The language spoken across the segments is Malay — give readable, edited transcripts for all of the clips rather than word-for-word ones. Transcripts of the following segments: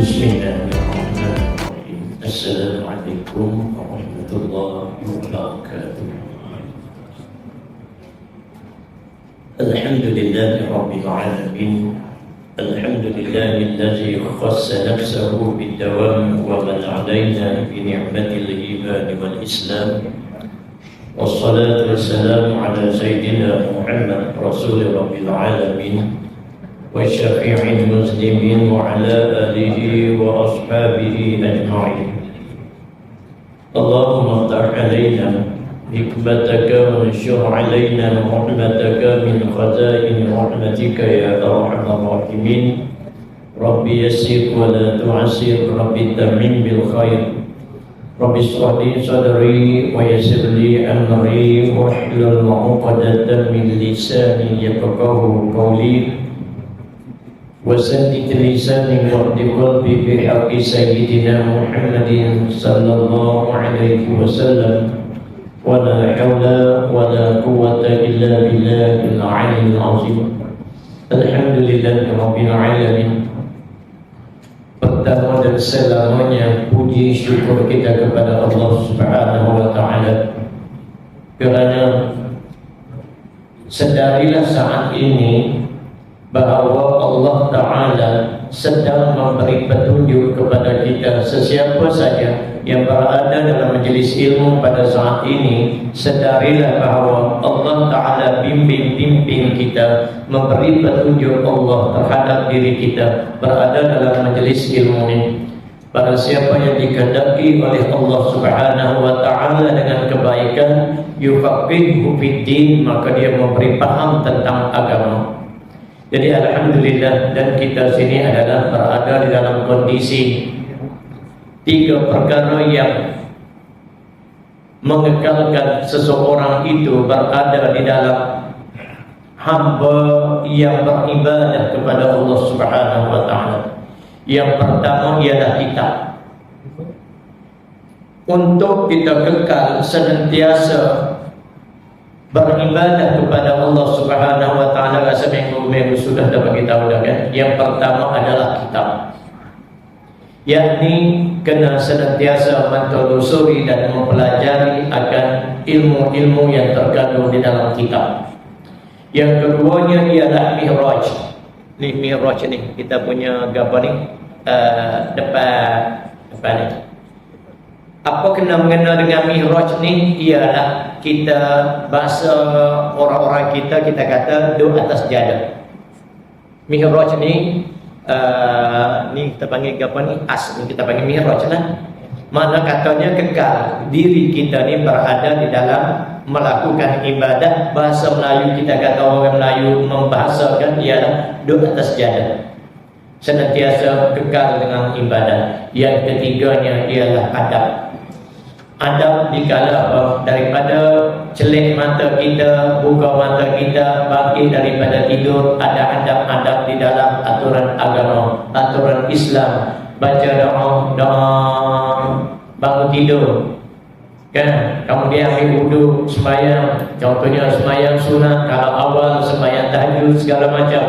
Bismillahirrahmanirrahim. Assalamualaikum warahmatullahi wabarakatuh. Alhamdulillahi rabbil alamin. Alhamdulillahillazi khassa nafsahu bid-dawam wa man 'alaina bi ni'matil iman wal islam. Wassalatu wassalamu ala sayyidina Muhammad rasul rabbil alamin wa syafi'il muslimin wa ala alihi wa ashabihi ajma'in. Allahumma ftah alaina hikmataka wa anshur alaina rahmataka min khazain rahmatika ya arhamar rahimin. Rabbi yassir wa la tu'assir, Rabbi tamim bil khair. Rabbi shrah li sadri wa yassir li amri wahlul 'uqdatam min lisani yafqahu qawli. وسدد لساني واهد قلبي بحق سيدنا محمد صلى الله عليه وسلم ولا حول ولا قوة إلا بالله العلي العظيم. الحمد لله رب العالمين. Pertama dan selamanya puji syukur kita kepada Allah Subhanahu wa taala, kerana sadarilah saat ini bahawa Allah Ta'ala sedang memberi petunjuk kepada kita. Sesiapa saja yang berada dalam majlis ilmu pada saat ini, sedarilah bahawa Allah Ta'ala bimbing kita, memberi petunjuk Allah terhadap diri kita berada dalam majlis ilmu ini. Pada siapa yang dikehendaki oleh Allah Subhanahu wa taala dengan kebaikan, yufaqihuhu fid-din, maka dia memberi paham tentang agama. Jadi alhamdulillah, dan kita sini adalah berada di dalam kondisi tiga perkara yang mengekalkan seseorang itu berada di dalam hamba yang beribadah kepada Allah Subhanahu wa taala. Yang pertama ialah kita. Untuk kita kekal senantiasa beribadah kepada Allah Subhanahu wa taala, rasa minggu sudah bagi tahu dah kan. Yang pertama adalah kitab, yakni kena senantiasa mentelusuri dan mempelajari akan ilmu-ilmu yang terkandung di dalam kitab. Yang keduanya ialah mi'raj. Ni mi'raj ni kita punya apa ni, depan ni. Apa kena mengena dengan mi'raj ni? Ialah kita bahasa orang-orang kita kata duduk atas jadah. Mi'raj ni ni kita panggil apa ni? Ni kita panggil mi'raj lah. Mana katanya kekal diri kita ni berada di dalam melakukan ibadah. Bahasa Melayu kita kata, orang Melayu membahasakan ialah duduk atas jadah, senantiasa kekal dengan ibadah. Yang ketiganya ialah adab. Adab dikala daripada celik mata kita, buka mata kita, bangkit daripada tidur, ada adab-adab di dalam aturan agama, aturan Islam. Baca doa bangun tidur kan, kemudian ambil wudu, sembahyang, contohnya sembahyang sunat, kalau awal sembahyang tahajud segala macam.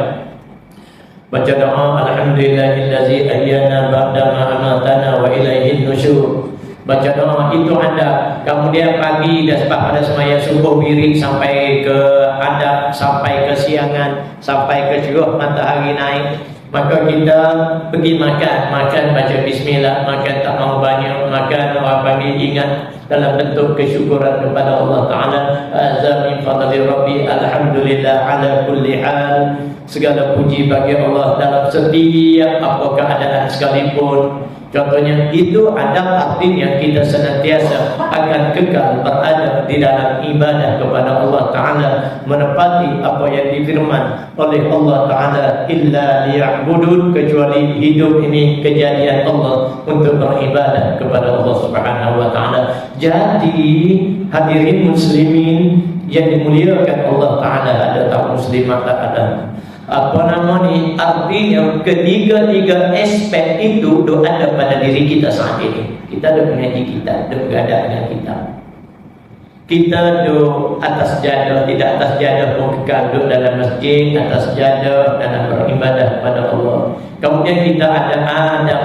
Baca doa alhamdulillahillazi ahyana ba'da ma amatana wa ilaihin nusyur. Baca doa itu adab. Kemudian pagi dah sebab pada sembahyang subuh wirid sampai ke adab, sampai ke siangan, sampai ke curah matahari naik, maka kita pergi makan baca bismillah, makan tak mau banyak, makan orang panggil ingat dalam bentuk kesyukuran kepada Allah Ta'ala. Azza min fadli rabbi, alhamdulillah ala kulli hal. Segala puji bagi Allah dalam setiap apa keadaan sekalipun. Contohnya itu adab, artinya kita senantiasa akan kekal berada di dalam ibadah kepada Allah Ta'ala, menepati apa yang difirman oleh Allah Ta'ala, illa liya'budun, kecuali hidup ini kejadian Allah untuk beribadah kepada Allah Subhanahu wa Ta'ala. Jadi hadirin muslimin yang dimuliakan Allah Ta'ala, ada tak muslimat tak ada, apa nama ni, artinya ketiga-tiga aspek itu ada pada diri kita saat ini. Kita ada mengaji kita, ada berada dengan kita. Kita duduk atas jadah, tidak atas jadah pun kekal duduk dalam masjid, atas jadah dalam beribadah kepada Allah. Kemudian kita ada adab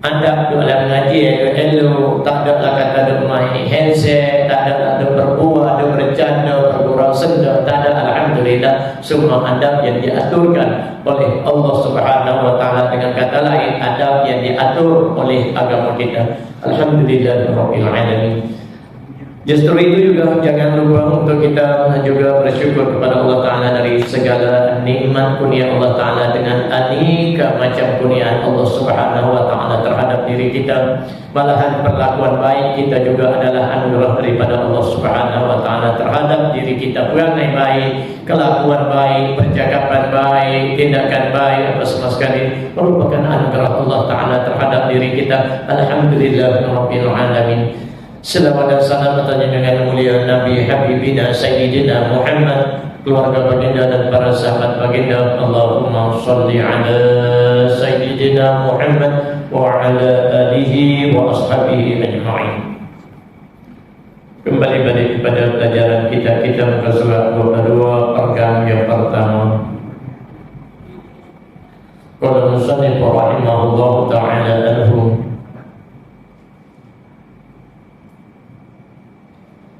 dalam mengaji, elok, tak ada lah kata duduk main handset, tak ada lah duduk berbuah, duduk bercanda, bergurau senda, tak ada. Alhamdulillah, semua adab yang diaturkan oleh Allah Subhanahu wa taala, dengan kata lain adab yang diatur oleh agama kita. Alhamdulillahirabbil alamin. Justru itu juga jangan lupa untuk kita juga bersyukur kepada Allah Ta'ala dari segala nikmat kurnia Allah Ta'ala, dengan aneka macam kurnia Allah Subhanahu Wa Ta'ala terhadap diri kita. Malahan perlakuan baik kita juga adalah anugerah daripada Allah Subhanahu Wa Ta'ala terhadap diri kita. Perangai baik, kelakuan baik, percakapan baik, tindakan baik, apa semua sekali merupakan anugerah Allah Ta'ala terhadap diri kita. Alhamdulillahirabbil alamin. Selawat dan salam atasnya dengan mulia Nabi Habibina Sayyidina Muhammad, keluarga baginda dan para sahabat baginda. Allahumma salli ala Sayyidina Muhammad wa ala alihi wa ashabihi ajma'in. Kembali balik kepada pelajaran kita muka surat 22 perkara yang pertama. Qala musannif rahimahullahu ta'ala anhu,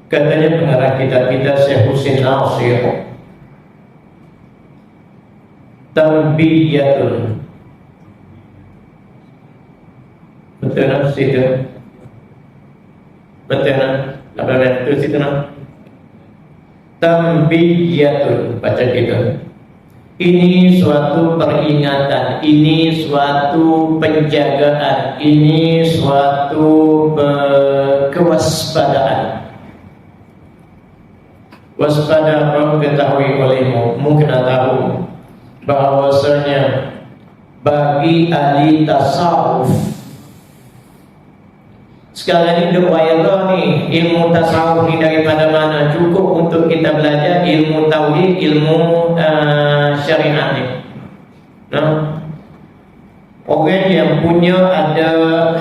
katanya pengarang kita Syekh Husin Nasir, Tanbiyatun. Betul nak situ? Betul nak? Apa betul situ nak? Tanbiyatun, baca kita. Ini suatu peringatan, ini suatu penjagaan, ini suatu kewaspadaan. Waspada, kau ketahui olehmu, mungkin tahu bahwasanya bagi ahli tasawuf, sekarang ini doa nih, ilmu tasawuf ini daripada mana? Cukup untuk kita belajar ilmu tauhid, ilmu syariat ni. Nah, orang yang punya ada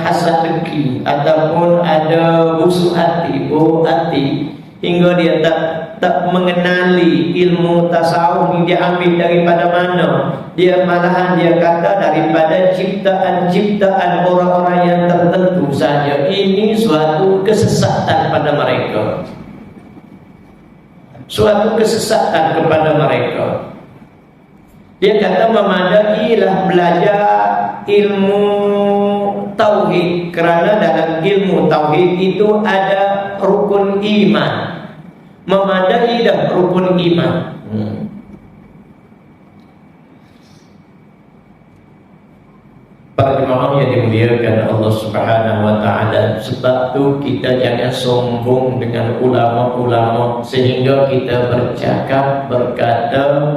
hasad dengki ataupun ada busuk hati, buruk hati, hingga dia tak mengenali ilmu tasawuf ini dia ambil daripada mana. Dia malahan dia kata daripada ciptaan-ciptaan orang-orang yang tertentu saja. Ini suatu kesesatan pada mereka, suatu kesesatan kepada mereka. Dia kata memadailah belajar ilmu tauhid, kerana dalam ilmu tauhid itu ada rukun iman. Memadai dah rukun iman. Para jemaah yang dimuliakan Allah Subhanahu wa taala, sebab tu kita jangan sombong dengan ulama-ulama sehingga kita bercakap, berkata,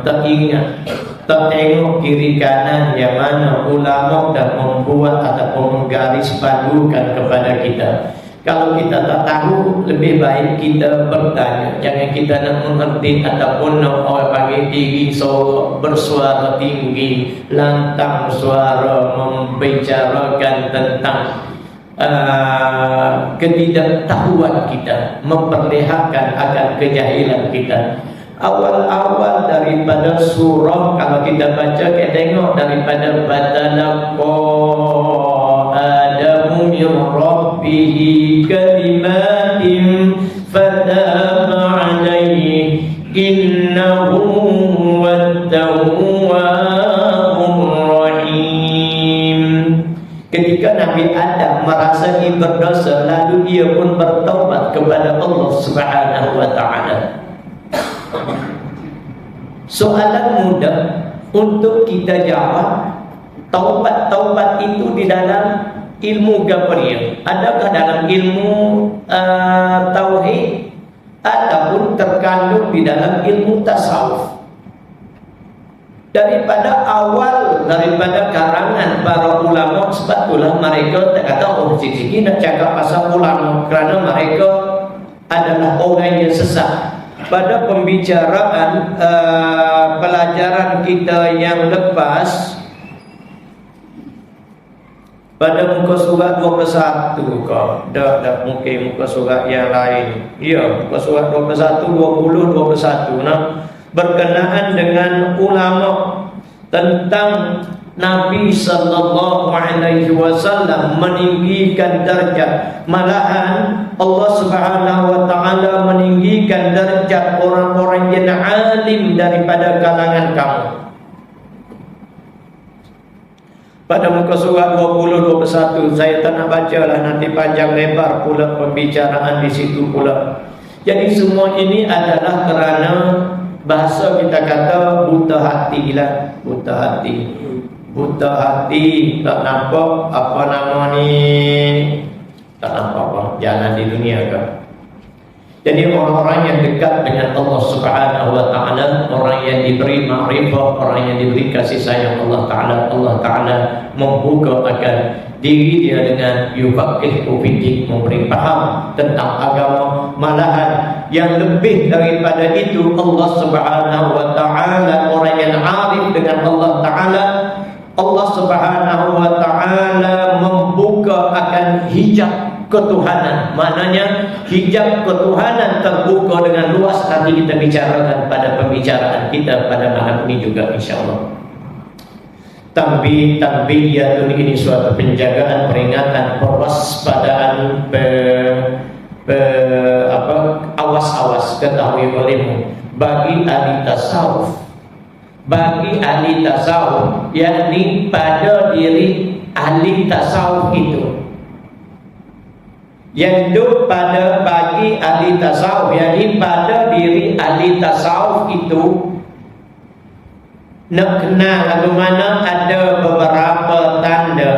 tak ingat, tak tengok kiri kanan yang mana ulama dah membuat ataupun menggaris padukan kepada kita. Kalau kita tak tahu, lebih baik kita bertanya. Jangan kita nak mengerti ataupun nak orang panggil tinggi, so bersuara tinggi, lantang suara membicarakan tentang ketidaktahuan kita, memperlihatkan akan kejahilan kita. Awal-awal daripada surah, kalau kita baca, kita tengok daripada batalaqa Adamu min Rabbihi kalimatin fataba alaihi innahu wattawwabur rahim. Ketika Nabi Adam merasai berdosa, lalu dia pun bertaubat kepada Allah Subhanahu wa taala. Soalan mudah untuk kita jawab. Taubat itu di dalam ilmu gabriel, adakah dalam ilmu tauhid ataupun terkandung di dalam ilmu tasawuf? Daripada awal, daripada karangan para ulama, sebab itulah mereka tak kata oh sini nak cakap pasal ulama, kerana mereka adalah orang yang sesat. Pada pembicaraan pelajaran kita yang lepas, Pada muka surat 21 kau. Dah mungkin muka surat yang lain. Ya, muka surat 21, 20, 21. Nah, berkenaan dengan ulama tentang Nabi sallallahu alaihi wasallam meninggikan darjat. Malahan Allah Subhanahu wa taala meninggikan darjat orang-orang yang alim daripada kalangan kamu. Pada muka surat 20 21 saya tak nak bacalah, nanti panjang lebar pula pembicaraan di situ pula. Jadi semua ini adalah kerana bahasa kita kata buta hati lah, buta hati. Buta hati, tak nampak apa nama ni, tak nampak apa jalan di dunia kan. Jadi orang-orang yang dekat dengan Allah Subhanahu wa taala, orang yang diberi ma'rifah, orang yang diberi kasih sayang Allah taala membuka akan diri dia dengan yufaqihu fiddin, memberi faham tentang agama. Malahan yang lebih daripada itu, Allah Subhanahu wa taala, orang yang arif dengan Allah taala, Allah Subhanahu wa taala membuka akan hijab ketuhanan. Maknanya hijab ketuhanan terbuka dengan luas. Nanti kita bicarakan pada pembicaraan kita pada malam ini juga insya-Allah. Tanbih-tanbihiyatun, ini suatu penjagaan, peringatan, pewaspadaan, awas-awas, ketahui olehmu bagi ahli tasawuf. Bagi ahli tasawuf, yakni pada diri ahli tasawuf itu, yang duduk pada bagi ahli tasawuf, yakni pada diri ahli tasawuf itu, nak kenal bagaimana ada beberapa tanda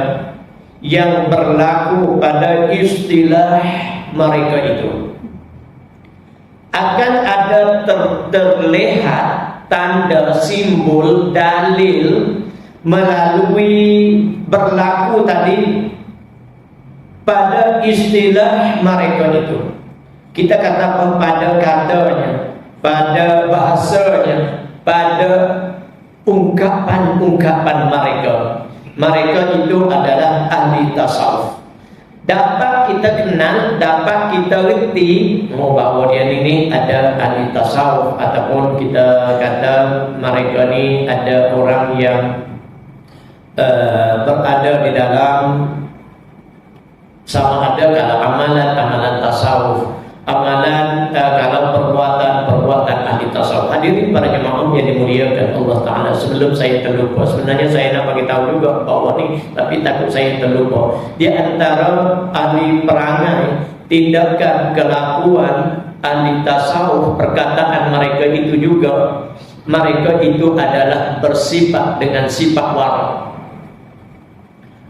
yang berlaku pada istilah mereka itu. Akan ada terlihat tanda, simbol, dalil melalui berlaku tadi pada istilah mereka itu. Kita kata pada katanya, pada bahasanya, pada ungkapan-ungkapan mereka. Mereka itu adalah ahli tasawuf. Dapat kita kenal, dapat kita reti bahawa dia ini ada ahli tasawuf, ataupun kita kata mereka ni ada orang yang berada di dalam, sama ada kalau amalan tasawuf, amalan kalau perbuatan ahli tasawuf. Hadirin para jemaah yang dimuliakan Allah Ta'ala, sebelum saya terlupa, sebenarnya saya nak bagi tahu juga bahawa ni, tapi takut saya terlupa. Di antara ahli perangai, tindakan, kelakuan ahli tasawuf, perkataan mereka itu juga, mereka itu adalah bersifat dengan sifat wara.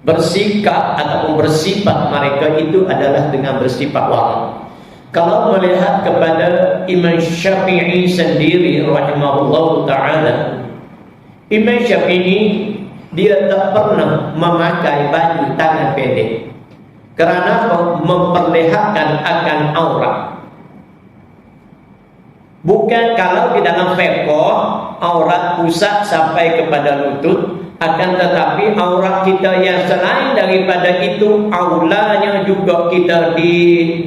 Bersikap ataupun bersifat mereka itu adalah dengan bersifat wara. Kalau melihat kepada Imam Syafi'i sendiri rahimahullah ta'ala, Imam Syafi'i dia tak pernah memakai baju tangan pendek kerana memperlihatkan akan aurat. Bukan kalau di dalam fiqh aurat pusat sampai kepada lutut, akan tetapi aurat kita yang selain daripada itu, aulanya juga kita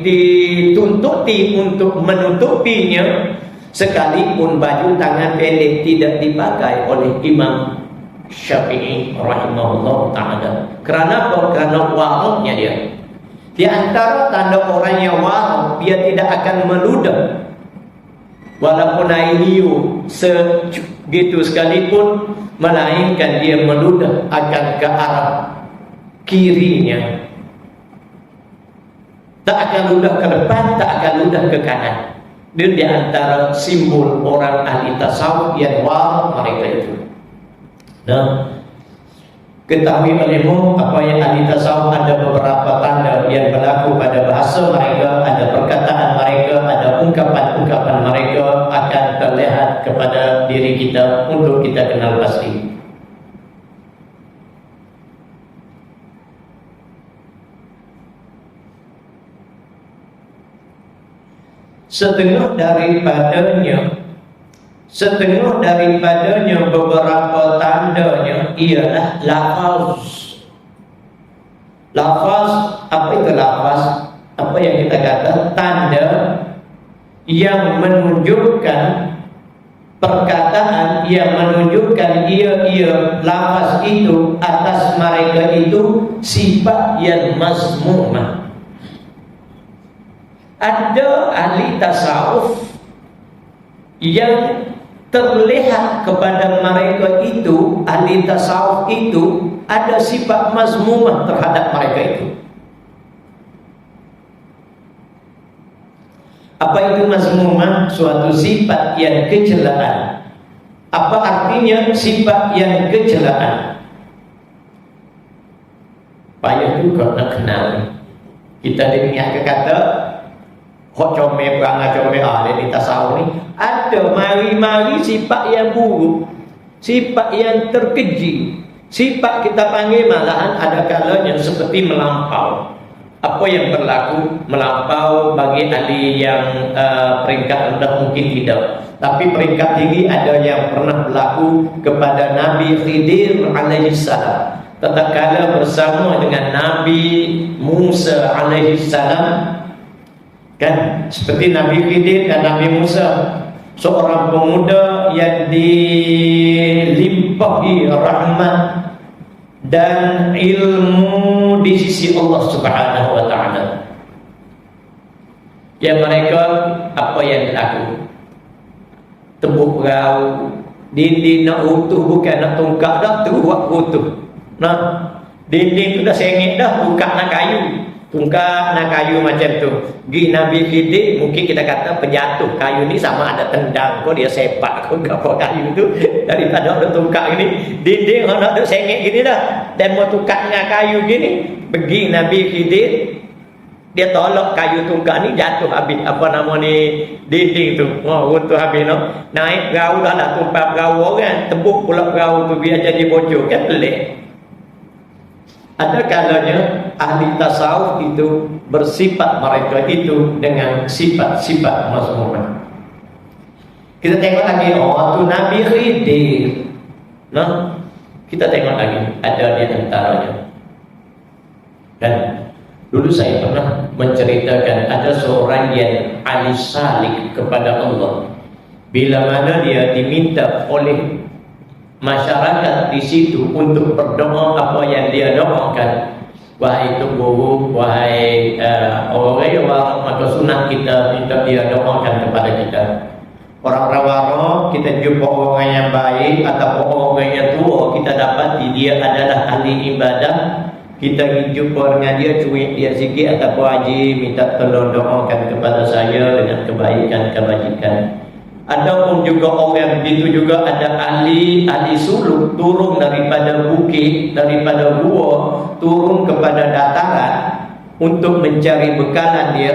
dituntuti untuk menutupinya, sekalipun baju tangan pendek tidak dipakai oleh Imam Syafi'i rahimahullah ta'ala. Kerana apa? Kerana waraknya dia. Di antara tanda orang yang warak, dia tidak akan meludah. Walaupun air liu segitu sekalipun, melainkan dia meludah akan ke arah kirinya. Tak akan ludah ke depan, tak akan ludah ke kanan. Dia di antara simbol orang ahli tasawuf yang warak mereka itu. Nah, ketahui olehmu apa yang ahli tasawuf, ada beberapa tanda yang berlaku pada bahasa mereka, ada perkataan mereka, ada ungkapan-ungkapan mereka akan terlihat kepada diri kita untuk kita kenal pasti. Setengah daripadanya beberapa tandanya ialah lafaz. Lafaz, apa itu lafaz? Apa yang kita kata? Tanda yang menunjukkan perkataan yang menunjukkan ia lafaz itu atas mereka itu sifat yang mazmumah. Ada ahli tasawuf yang terlihat kepada mereka itu, ahli tasawuf itu ada sifat mazmumah terhadap mereka itu. Apa itu mazmumah? Suatu sifat yang kecelaan. Apa artinya sifat yang kecelaan? Payah juga nak kenal. Kita dengar kata hok comel perangai comel ada di tasawuf ni. Ada mari-mari sifat yang buruk, sifat yang terkeji, sifat kita panggil malahan ada kalanya seperti melampau. Apa yang berlaku melampau bagi ahli yang peringkat rendah mungkin tidak, tapi peringkat tinggi ada yang pernah berlaku kepada Nabi Khidir alaihissalam tatkala bersama dengan Nabi Musa alaihissalam. Kan seperti Nabi Khidir dan Nabi Musa, seorang pemuda yang dilimpahi rahmat dan ilmu di sisi Allah Subhanahu wa taala. Yang mereka apa yang dilakukan? Tebuk perahu, dinding nak utuh bukan nak tongkat dah, terus buat utuh. Nah, dinding tu dah sengit dah, buka nak kayu. Tungkak nak kayu macam tu. Gi Nabi Khidir mungkin kita kata penjatuh kayu ni sama ada tendang kau dia sepak kau gapo kayu tu daripada ada tungkak gini. Dinding nak ada sengit gini dah. Dan mau tungkak dengan kayu gini, pergi Nabi Khidir dia tolak kayu tungkak ni jatuh habis apa nama ni dinding tu. Runtuh habis no. Naik perahu dah lah tumpah perahu orang, tebuk pula perahu tu biar jadi bocor kan pelik. Ada kalanya ahli tasawuf itu bersifat mereka itu dengan sifat-sifat mazmumah. Kita tengok lagi tu Nabi Khidir. Nah, kita tengok lagi ada di antaranya. Dan dulu saya pernah menceritakan ada seorang yang ahli salik kepada Allah. Bila mana dia diminta oleh masyarakat di situ untuk berdoa apa yang dia doakan, wahai itu guru, wahai orang yang maka sunat kita minta dia doakan kepada kita. Orang-orang warak kita jumpa orang yang baik ataupun orang yang tua, kita dapati dia adalah ahli ibadah, kita jumpa dengan dia, cuit dia sikit ataupun haji, minta tolong doakan kepada saya dengan kebaikan kebajikan. Adapun juga orang begitu juga ada ahli suluk, turun daripada bukit, daripada gua, turun kepada dataran untuk mencari bekalan dia.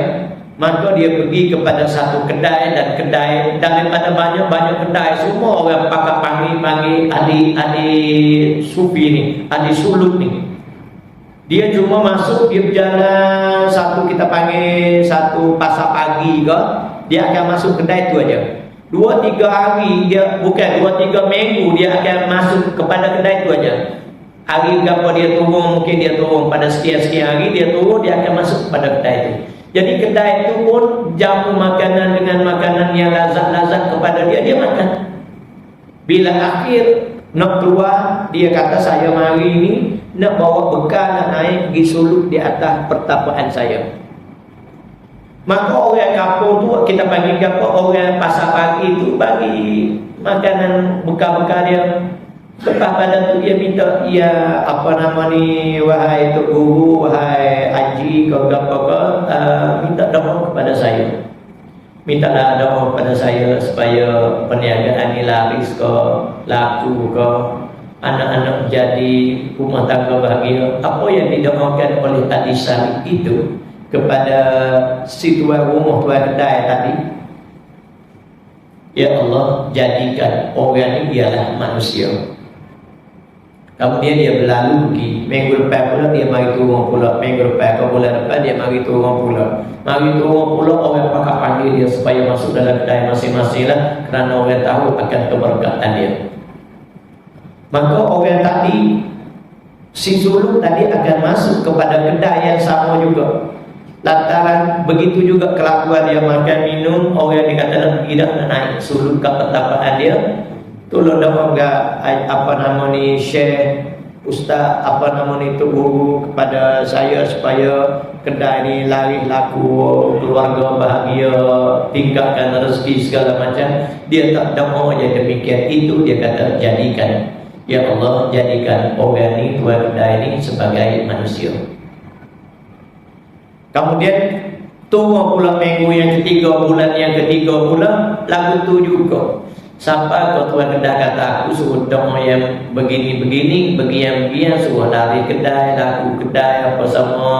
Maka dia pergi kepada satu kedai, dan kedai daripada banyak kedai, semua orang pakai panggil ahli sufi ni, ahli suluk ni. Dia cuma masuk, dia berjalan satu, kita panggil satu pasar pagi ke, dia akan masuk kedai tu aja. 2-3 hari dia, bukan 2-3 minggu dia akan masuk kepada kedai tu aja. Hari berapa dia turun, mungkin dia turun pada sekian-sekian hari dia turun, dia akan masuk kepada kedai tu. Jadi kedai itu pun jamu makanan dengan makanan yang lazat-lazat kepada dia, dia makan. Bila akhir nak keluar, dia kata saya mari ni nak bawa bekal, nak naik pergi suluk di atas pertapaan saya. Maka orang kampung tu, kita panggil apa, orang pasar pagi tu bagi makanan bekal-bekal dia. Lepas pada tu dia minta, ya apa nama ni, wahai tok guru, wahai haji kau apa minta doa kepada saya. Mintalah doa kepada saya supaya perniagaan ni laris ke, laku ke, anak-anak jadi rumah tangga bahagia. Apa yang didoakan oleh ahli salik itu kepada si tuan rumah, tuan kedai tadi, ya Allah, jadikan orang ini ialah manusia. Kemudian dia berlalu pergi, minggu depan pula dia mari turun pula, minggu depan ke bulan depan dia mari turun pula. Mari turun pula, orang pakai panggil dia supaya masuk dalam kedai masing-masing lah, kerana orang tahu akan keberkatan dia. Maka orang tadi si suluk tadi akan masuk kepada kedai yang sama juga. Lantaran begitu juga kelakuan dia makan minum, orang yang dikatakan tidak naik suluk ke petapaan dia. Tolong dong apa nama ni Syekh Ustaz apa nama ni tu guru kepada saya supaya kedai ni laris laku, keluarga bahagia, tingkatkan rezeki segala macam. Dia tak doa yang demikian. Itu dia kata jadikan, ya Allah, jadikan orang ni, tuan kedai ni sebagai manusia. Kemudian tua pula minggu yang ketiga, bulan yang ketiga pula lagu tu juga. Siapa kau tuan kedai kata aku suruh doa yang begini-begini, begini-begini, suruh lari kedai, laku kedai apa sama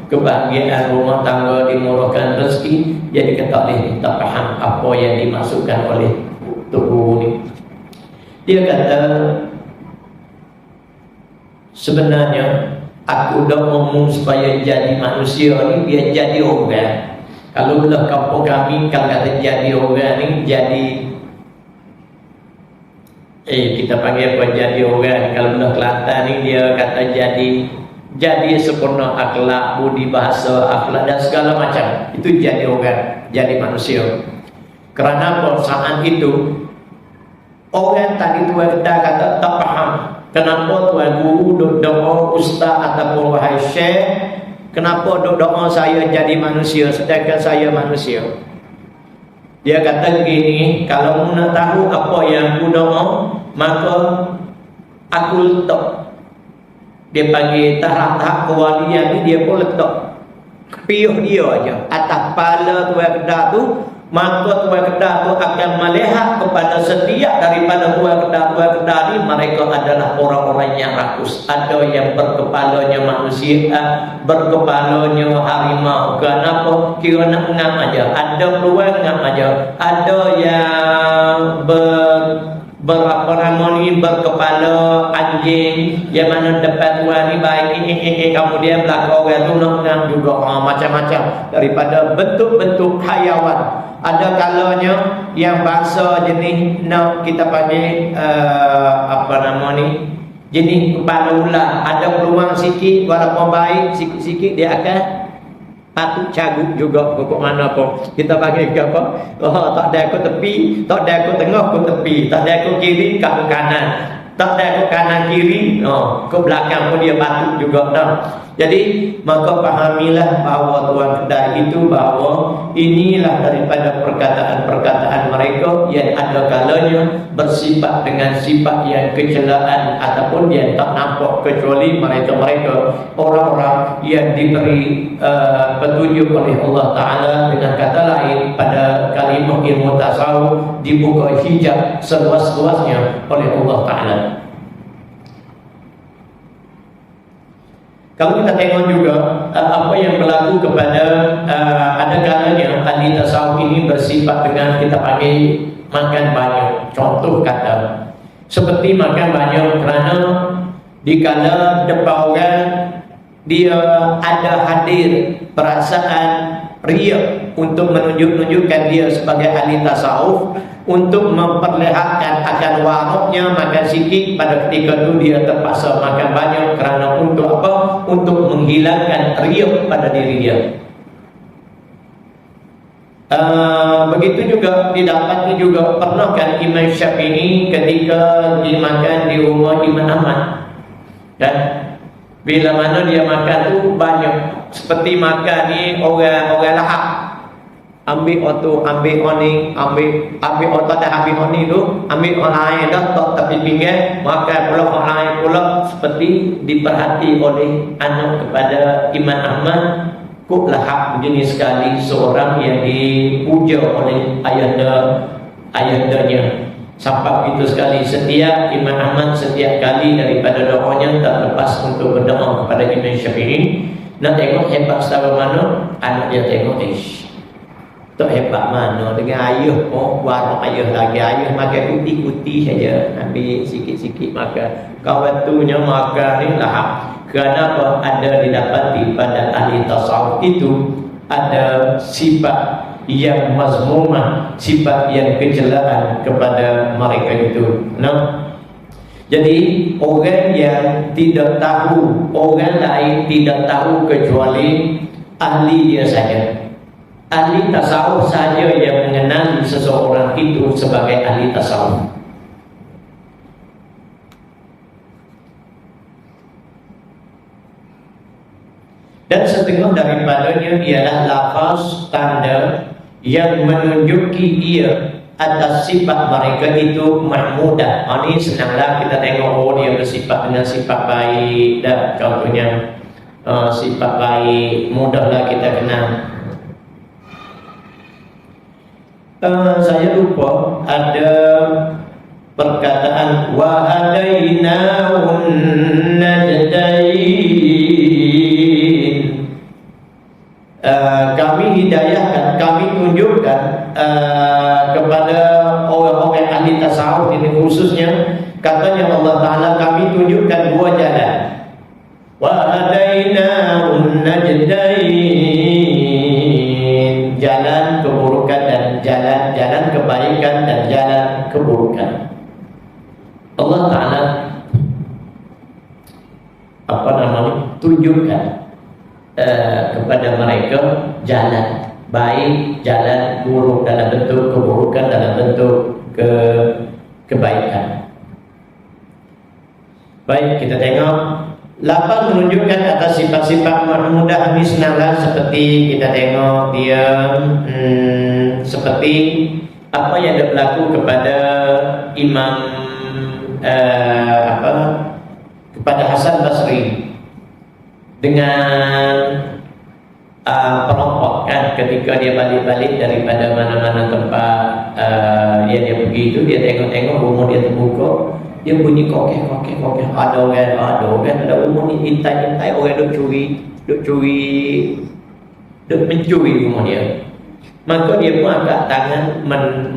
kebahagiaan rumah tangga, dimurahkan rezeki. Jadi kata ni tak faham apa yang dimasukkan oleh Tok Guru ni. Dia kata sebenarnya aku dah ngomong supaya jadi manusia ni, dia jadi orang. Kalau belah kampung kami kalau kata jadi orang ni, jadi kita panggil apa jadi orang. Kalau belah Kelantan ni dia kata jadi sempurna akhlak, budi bahasa, akhlak dan segala macam. Itu jadi orang, jadi manusia. Kerana apa? Saat itu orang tadi tu kita kata tak faham kenapa tuan guru duk doa ustaz ataupun wahai syekh, kenapa duk doa saya jadi manusia sedangkan saya manusia. Dia kata begini, kalau mu nak tahu apa yang aku doa, maka aku letak. Dia panggil tahap-tahap kewalian ni, dia pun letak piuh dia aja atas kepala tuan kedah tu. Maka tuan kedah tu akan melihat kepada setiap daripada tuan kedah ni, mereka adalah orang-orang yang rakus. Ada yang berkepalanya manusia, berkepalanya harimau. Kenapa? Kira nak ngam aja. Ada peluang ngam aja. Ada yang berapa nama ni, berkepala anjing, yang mana depan tuan ni baik kemudian belakang orang tu nak ngam juga. Macam-macam daripada bentuk-bentuk hayawan. Ada kalanya yang bangsa jenis nak kita panggil apa nama ni, jenis kepala ular. Ada peluang sikit, walaupun baik sikit-sikit dia akan patut cagut juga ke mana pun. Kita panggil ke apa? Oh, tak ada ke tepi, tak ada ke tengah ke tepi, tak ada ke kiri ke kanan, tak ada ke kanan kiri, ke belakang pun dia patut juga dah. Jadi maka pahamilah bahawa tuan kedai itu bahawa inilah daripada perkataan-perkataan mereka yang ada kalanya bersifat dengan sifat yang kecelaan ataupun yang tak nampak, kecuali mereka-mereka orang-orang yang diberi petunjuk oleh Allah Ta'ala. Dengan kata lain, pada kalimah ilmu tasawuf dibuka hijab seluas-luasnya oleh Allah Ta'ala. Kalau kita tengok juga apa yang berlaku kepada ada kalanya ahli tasawuf ini bersifat dengan kita panggil makan banyak. Contoh kata seperti makan banyak kerana dikala depan orang dia ada hadir perasaan riya untuk menunjukkan dia sebagai ahli tasawuf, untuk memperlihatkan akan waraknya makan sikit. Pada ketika itu dia terpaksa makan banyak kerana untuk apa? Untuk menghilangkan riya pada diri dia. Begitu juga didapati juga pernah kan Imam Syafi'i ketika dimakan di rumah Imam Ahmad, dan bila mana dia makan tu banyak, seperti makan ni orang lahap, ambil otu, ambil oni, ambil otak dah, ambil oni tu, ambil orang lain dah tak tepi pinggir, makan pula orang lain pula. Seperti diperhati oleh anak kepada Imam Ahmad, kok lahap begini sekali seorang yang dipuja oleh ayahndanya. Sampai itu sekali setiap Imam Ahmad setiap kali daripada doanya tak lepas untuk berdoa kepada Imam Syafi'i. Nak tengok hebat setara mana, anak dia tengok tak hebat mana dengan ayah pun warna ayah lagi. Ayah makan kuti-kuti saja, ambil sikit-sikit makan. Kawan tunya makan ni lahap. Kenapa? Ada didapati pada ahli tasawuf itu ada sifat yang mazmumah, sifat yang kecelaan kepada mereka itu. Nah, Jadi orang yang tidak tahu, orang lain tidak tahu kecuali ahli dia saja. Ahli tasawuf saja yang mengenali seseorang itu sebagai ahli tasawuf. Dan setengah daripadanya ialah lafaz tanda yang menunjuki ia atas sifat mereka itu mahmudah. Ini senanglah kita tengok, oh dia bersifat dengan sifat baik. Dan contohnya sifat baik, mudahlah kita kenal. Saya lupa ada perkataan wa hadainahun najdain. Kami hidayahkan, kami tunjukkan kepada orang-orang ahli tasawuf ini khususnya, katanya Allah Ta'ala, kami tunjukkan dua jalan. Wa hadainahun najdain, jalan keburukan dan jalan kebaikan dan jalan keburukan. Allah Ta'ala tunjukkan kepada mereka jalan baik, jalan buruk dalam bentuk keburukan, dalam bentuk kebaikan. Baik, kita tengok. Lapan menunjukkan atas sifat-sifat mahmudah misnalah, seperti kita tengok dia seperti apa yang ada berlaku kepada Imam kepada Hasan Basri dengan perampok kan, ketika dia balik-balik daripada mana-mana tempat yang dia pergi itu, dia tengok-tengok rumah dia terbuka, dia bunyi kokeh, ada rumah ni intai-intai, orang duk mencuri rumah dia. Maka dia pun angkat tangan,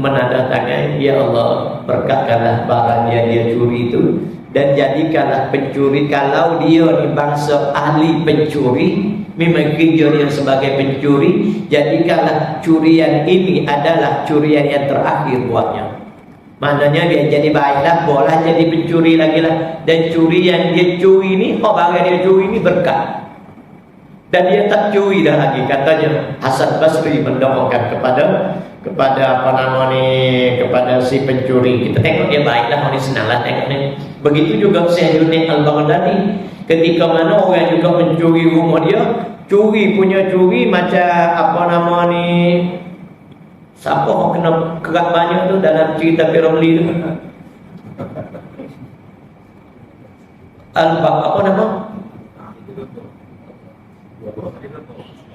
menadah tangan, ya Allah, berkatkanlah barang yang dia curi itu, dan jadikanlah pencuri, kalau dia ni bangsa ahli pencuri, memang kerja dia sebagai pencuri, jadikanlah curian ini adalah curian yang terakhir buatnya. Maknanya dia jadi baiklah, boleh jadi pencuri lagi lah. Dan curi yang dia curi ni, barang dia curi ni berkat, dan dia tak curi dah lagi. Katanya Hasan Basri mendoakan kepada kepada si pencuri. Kita tengok dia baiklah, ini senanglah tengok ni. Begitu juga Syekh Junaid Al-Baghdadi, ketika mana orang juga mencuri rumah dia, curi macam siapa orang kena kerak banyak tu dalam cerita Piramli tu,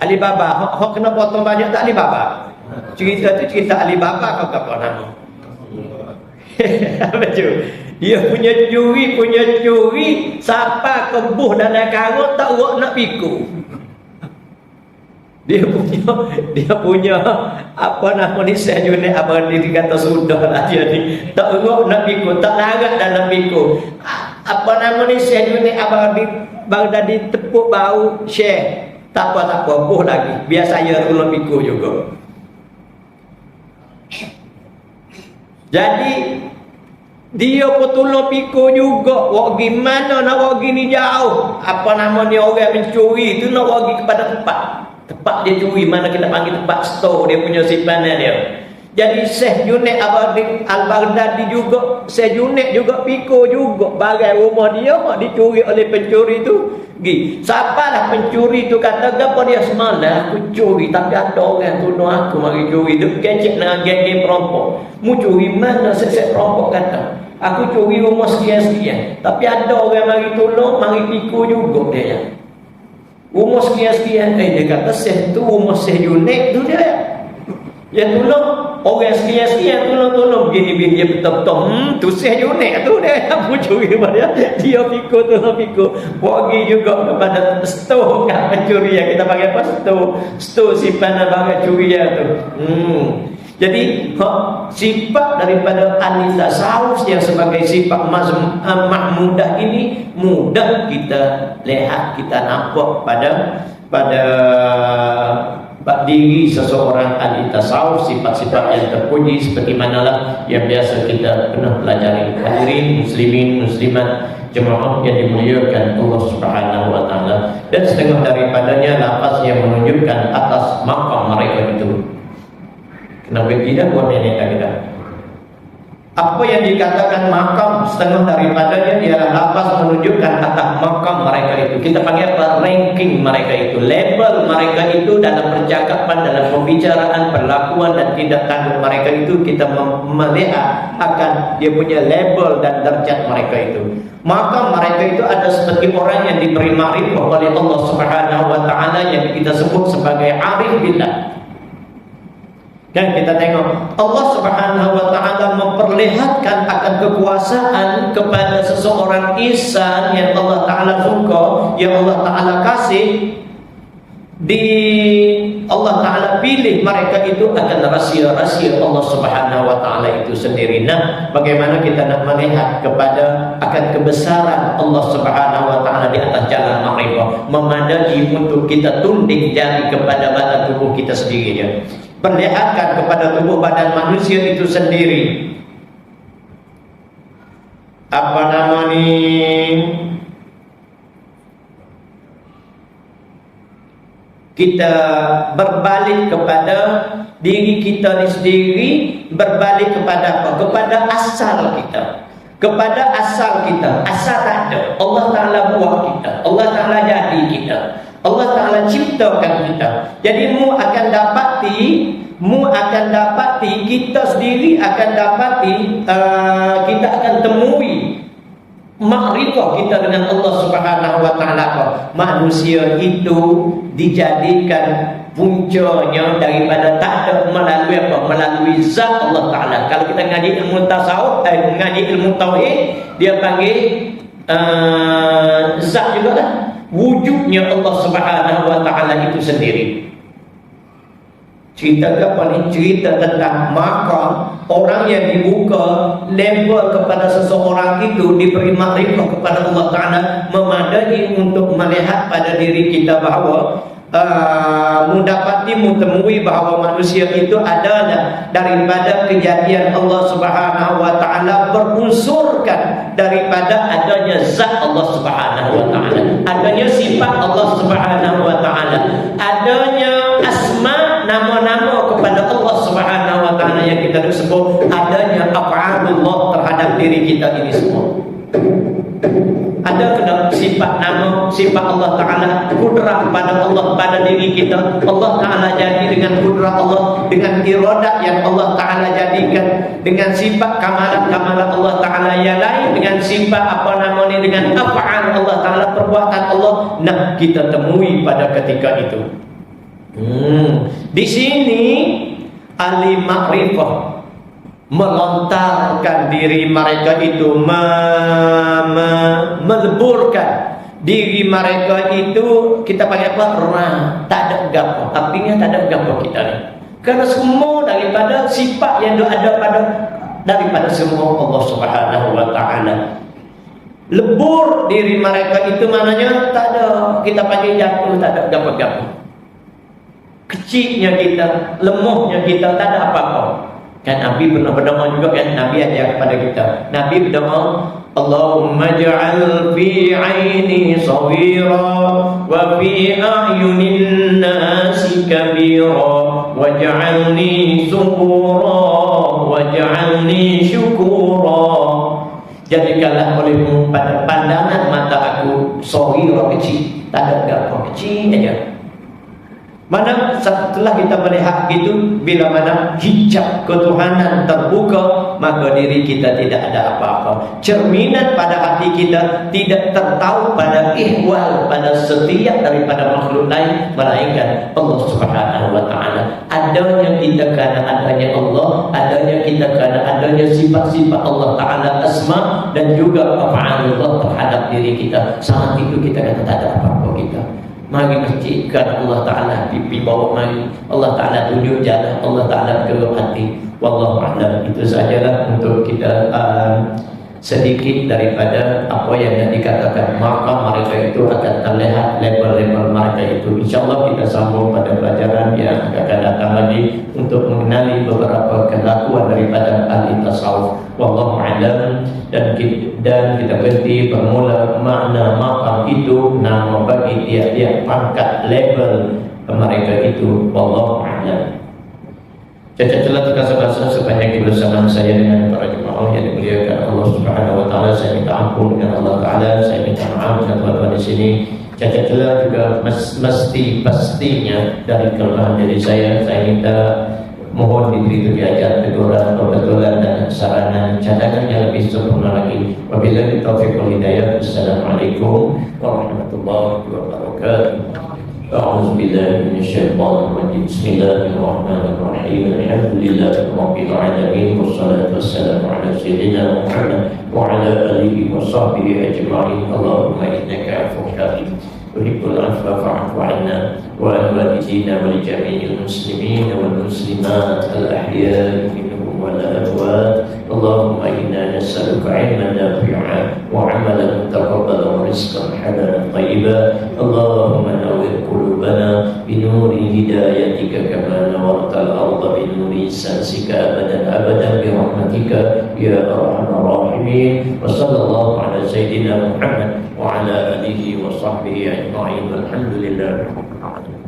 Alibaba. Hok kena potong banyak tak Alibaba? Cerita tu cerita Alibaba, kau apa nama? Betul. Dia punya curi, siapa kebuh dalam karut tak urut nak pikul. Dia punya Syekh Junaid abang dia kata sudahlah dia ni tak urut nak pikul, tak larat dalam pikul. Syekh Junaid abang di Baghdadi tepuk bau Syekh. Tak apa, buh lagi. Biar saya tolong pikul juga. Jadi dia pun tolong pikul juga. Wak gimana nak wak gini jauh? Orang mencuri itu nak wak kepada tempat dia curi, mana kita panggil tempat store dia punya simpanan dia. Jadi Syekh Junaid Al-Baghdadi juga, Syekh Junaid juga pikul juga bagai rumah dia dicuri oleh pencuri itu. Siapalah pencuri tu kata, apa dia semalam aku curi, tapi ada orang tuduh aku mari curi. Dia kecek dengan geng-geng perampok. Mu curi mana? Sesek perampok kata, aku curi rumah sekian-sekian, tapi ada orang mari tolong, mari pikul juga dia. Rumah sekian-sekian, dia kata Syekh tu rumah Syekh Junaid tu dia. Ya tolong orang sekian-sekian, tolong gini dia betul-betul tu Syekh Junaid tu dia yang mencuri pada dia pikul, tolong pikul. Bagi juga kepada stor kat pencuri yang kita panggil apa, stor simpanan barang curian tu. Jadi sifat daripada ahli tasawuf yang sebagai sifat mahmudah ini mudah kita lihat, kita nampak pada diri seseorang ahli tasawuf, sifat-sifat yang terpuji seperti manalah yang biasa kita pernah pelajari. Hadirin muslimin muslimat jemaah yang dimuliakan Allah Subhanahu wa taala, dan setengah daripadanya lafaz yang menunjukkan atas maqam mereka itu. Kenapa tidak buat nenek kita? Apa yang dikatakan makam, setengah daripadanya ialah lafaz menunjukkan atas makam mereka itu. Kita panggil apa? Ranking mereka itu, label mereka itu dalam percakapan, dalam pembicaraan, perlakuan dan tindak tanduk mereka itu. Kita melihat akan dia punya label dan derajat mereka itu. Maka mereka itu ada seperti orang yang diberi ma'rifah oleh Allah Subhanahu wa taala yang kita sebut sebagai arif billah. Dan kita tengok Allah Subhanahu wa taala memperlihatkan akan kekuasaan kepada seseorang insan yang Allah taala suka, yang Allah taala kasih, Allah taala pilih mereka itu akan rahsia-rahsia Allah Subhanahu wa taala itu sendiri. Nah, bagaimana kita nak melihat kepada akan kebesaran Allah Subhanahu wa taala di atas jalan ma'rifah, memadai untuk kita tunding jari kepada badan tubuh kita sendiri. Perlihatkan kepada tubuh badan manusia itu sendiri. Apa nama ni? Kita berbalik kepada diri kita sendiri, berbalik kepada apa? Kepada asal kita. Kepada asal kita. Asal tak ada. Allah Ta'ala buat kita. Allah Ta'ala jadi kita. Allah Ta'ala ciptakan kita. Jadi mu akan dapati kita sendiri akan dapati kita akan temui makrifah kita dengan Allah Subhanahu wa taala. Manusia itu dijadikan puncanya daripada tak ada melalui apa? Melalui zat Allah Ta'ala. Kalau kita ngaji ilmu tasawuf, ngaji ilmu tauhid, dia panggil zat juga kan? Wujudnya Allah Subhanahu wa taala itu sendiri. Cerita apa ni? Cerita tentang makam orang yang dibuka label kepada seseorang itu, diberi makrifah kepada Allah Ta'ala, memadai untuk melihat pada diri kita bahawa mendapati temui bahawa manusia itu adalah daripada kejadian Allah Subhanahu wa taala, berunsurkan daripada adanya zat Allah Subhanahu wa taala, adanya sifat Allah Subhanahu wa taala, adanya asma, nama-nama kepada Allah Subhanahu wa taala yang kita sebut, adanya af'alullah terhadap diri kita ini semua. Ada kena sifat nama, sifat Allah Ta'ala, kudrah pada Allah, pada diri kita. Allah Ta'ala jadi dengan kudrah Allah, dengan iradat yang Allah Ta'ala jadikan, dengan sifat kamalan-kamalan Allah Ta'ala yang lain, dengan sifat apa nama ni, dengan af'al Allah Ta'ala, perbuatan Allah. Nah, kita temui pada ketika itu. Di sini ahli makrifah melontarkan diri mereka itu, meleburkan diri mereka itu. Kita panggil apa? Tak ada gapo. Artinya tak ada gapo kita ni. Kerana semua daripada sifat yang ada daripada semua Allah Subhanahu wa taala. Lebur diri mereka itu maknanya tak ada, kita panggil jatuh, tak ada gapo-gapo. Kecilnya kita, lemahnya kita, tak ada apa-apa. Kan Nabi pernah berdoa juga kan, Nabi ajar kepada kita. Nabi berdoa, Allahumma ja'al fi 'aini saghira wa fi a'yunin nasi kabira waj'alni subura waj'alni syukura. Jadikanlah olehmu pada pandangan mata aku saghira, kecil, tak ada apa, kecil aja. Mana setelah kita melihat itu, bila mana hijab ketuhanan terbuka, maka diri kita tidak ada apa-apa. Cerminan pada hati kita tidak tertahu pada ihwal, pada setiap daripada makhluk lain, melainkan Allah Subhanahu wa taala. Adanya kita kerana adanya Allah, adanya kita kerana adanya sifat-sifat Allah Ta'ala, asma dan juga af'alullah terhadap diri kita. Saat itu kita kata tak ada apa-apa kita. Mari masjid kerana Allah Ta'ala pipi bawa mari. Allah Ta'ala tunjuk jalan, Allah Ta'ala bergerak hati. Wallahu a'lam. Itu sajalah untuk kita sedikit daripada apa yang dikatakan, maka mereka itu akan terlihat level-level mereka itu. InsyaAllah kita sambung pada pelajaran yang akan datang lagi untuk mengenali beberapa kelakuan daripada ahli tasawuf. Wallahu a'lam. Dan kita berhenti bermula makna maqam itu nama bagi tiap-tiap pangkat level mereka itu. Wallahu a'lam. Cacat celah terkasa-kasa sepanjang kebersamaan saya dengan para jemaah yang dimuliakan Allah Subhanahu wa taala. Saya minta ampun dengan Allah taala, saya minta maaf dengan tuan-tuan di sini. Cacat celah juga pastinya dari kelemahan diri saya. Saya minta mohon diberi kebijakan, teguran, perbetulan dan saranan cadangan yang lebih sempurna lagi. Wabillahi taufiq wal hidayah. Assalamualaikum warahmatullahi wabarakatuh. أعوذ بالله من الشيطان الرجيم. بسم الله الرحمن الرحيم. الحمد لله رب العالمين والصلاة والسلام على سيدنا محمد وعلى آله وصحبه أجمعين. اللهم إنك عفو حليم تحب العفو فاعف عنا وعن والدينا ولجميع المسلمين والمسلمات الأحياء منهم والأموات. اللهم إنا نسألك علما نافعا وعملا متقبلا ورزقا حلالا طيبا. اللهم نور قلوبنا بنور هدايتك كما نورت الأرض بنور سنسك أبدا أبدا برحمتك يا أرحم الراحمين. وصلى الله على سيدنا محمد وعلى آله وصحبه أجمعين والحمد لله رب العالمين.